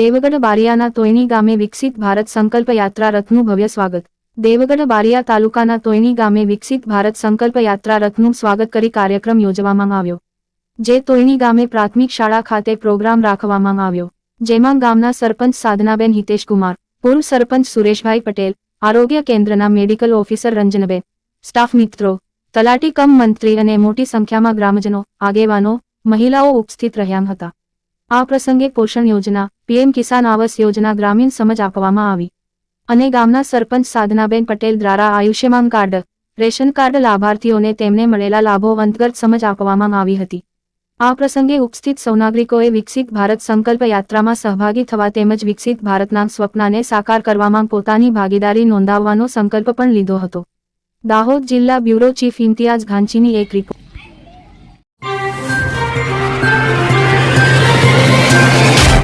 દેવગઢ બારિયાના તોયણી ગામે વિકસિત ભારત સંકલ્પ યાત્રા રથનું ભવ્ય સ્વાગત। દેવગઢ બારિયા તાલુકાના તોયણી ગામે વિકસિત ભારત સંકલ્પ યાત્રા રથનું સ્વાગત કરી કાર્યક્રમ યોજવામાં આવ્યો, જે તોયણી ગામે પ્રાથમિક શાળા ખાતે પ્રોગ્રામ રાખવામાં આવ્યો, જેમાં ગામના સરપંચ સાધનાબેન હિતેશકુમાર, પૂર્વ સરપંચ સુરેશભાઈ પટેલ, આરોગ્ય કેન્દ્રના મેડિકલ ઓફિસર રંજનબેન, સ્ટાફ મિત્રો, તલાટી કમ મંત્રી અને મોટી સંખ્યામાં ગ્રામજનો, આગેવાનો, મહિલાઓ ઉપસ્થિત રહ્યા હતા। આ પ્રસંગે પોષણ યોજના, પીએમ કિસાન આવાસ યોજના ગ્રામીણ સમજ આપવામાં આવી અને ગામના સરપંચ સાધનાબેન પટેલ દ્વારા આયુષ્યમાન કાર્ડ, રેશન કાર્ડ લાભાર્થીઓને તેમને મળેલા લાભો અંતર્ગત સમજ આપવામાં આવી હતી। આ પ્રસંગે ઉપસ્થિત સૌ નાગરિકોએ વિકસિત ભારત સંકલ્પ યાત્રામાં સહભાગી થવા તેમજ વિકસિત ભારતના સ્વપ્નને સાકાર કરવામાં પોતાની ભાગીદારી નોંધાવવાનો સંકલ્પ પણ લીધો હતો। દાહોદ જિલ્લા બ્યુરો ચીફ ઇમ્તિયાઝ ઘાંચીની એક રિપોર્ટ।